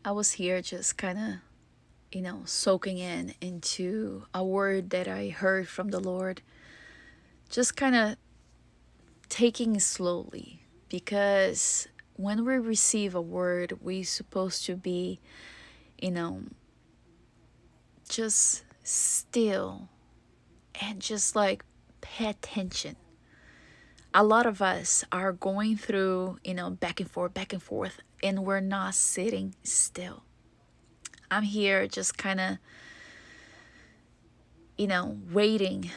I was here just kind of, soaking into a word that I heard from the Lord, just kind of taking it slowly because when we receive a word, we're supposed to be, you know, just still and just like pay attention. A lot of us are going through, back and forth, and we're not sitting still. I'm here just kind of, waiting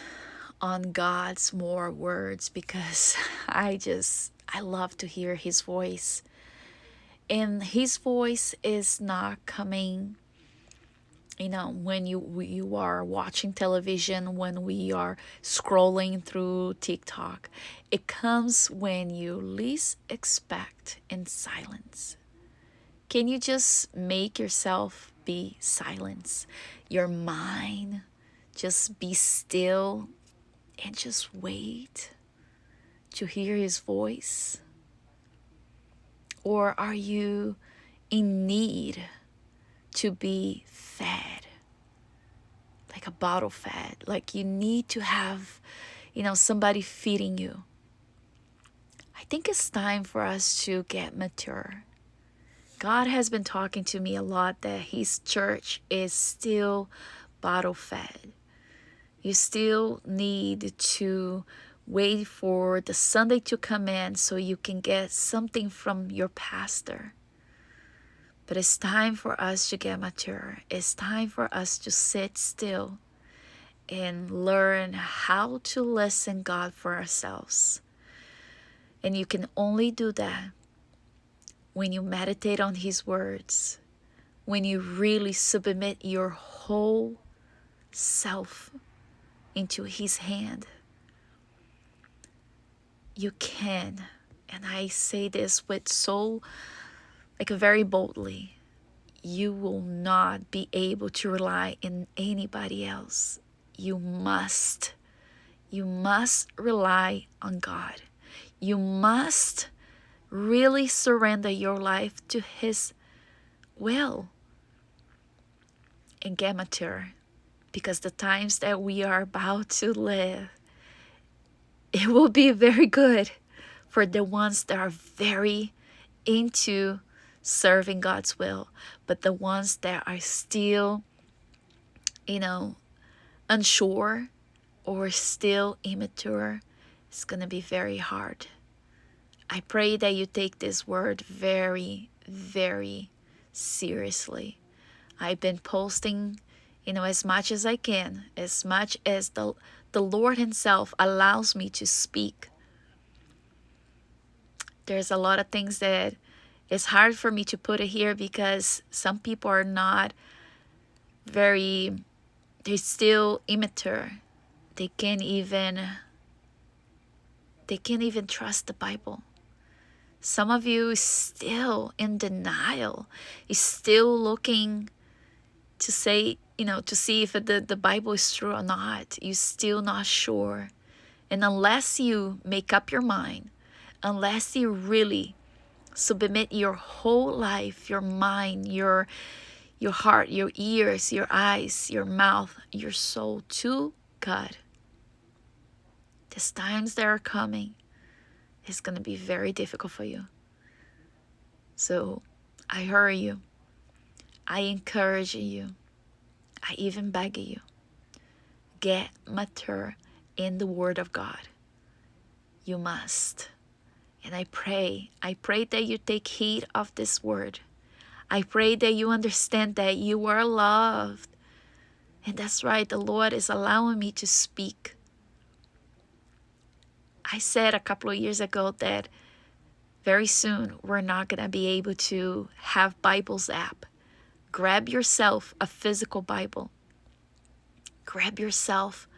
on God's more words because I love to hear his voice. And his voice is not coming, when you are watching television, when we are scrolling through TikTok. It comes when you least expect, in silence. Can you just make yourself be silence? Your mind just be still and just wait to hear his voice? Or are you in need to be fed, like a bottle fed? Like you need to have, somebody feeding you. I think it's time for us to get mature. God has been talking to me a lot that his church is still bottle fed. You still need to wait for the Sunday to come in so you can get something from your pastor. But it's time for us to get mature. It's time for us to sit still and learn how to listen God for ourselves. And you can only do that when you meditate on his words, when you really submit your whole self into his hand. You can, and I say this with so, very boldly, you will not be able to rely on anybody else. You must rely on God. You must really surrender your life to his will and get mature, because the times that we are about to live, it will be very good for the ones that are very into serving God's will. But the ones that are still, unsure or still immature, it's going to be very hard. I pray that you take this word very, very seriously. I've been posting, as much as I can, as much as the Lord himself allows me to speak. There's a lot of things that it's hard for me to put it here because some people are not they're still immature. They can't even trust the Bible. Some of you is still in denial, is still looking to say, to see if the Bible is true or not. You're still not sure. And unless you make up your mind, unless you really submit your whole life, your mind, your heart, your ears, your eyes, your mouth, your soul to God, these times that are coming is going to be very difficult for you. So I hurry you. I encourage you. I even beg you. Get mature in the Word of God. You must. And I pray that you take heed of this word. I pray that you understand that you are loved. And that's right, the Lord is allowing me to speak. I said a couple of years ago that very soon we're not going to be able to have Bibles app. Grab yourself a physical Bible. Grab yourself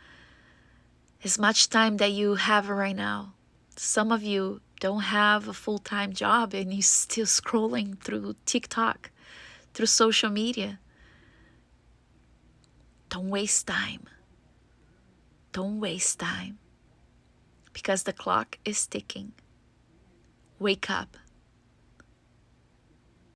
as much time that you have right now. Some of you don't have a full-time job and you're still scrolling through TikTok, through social media. Don't waste time. Don't waste time, because the clock is ticking. Wake up.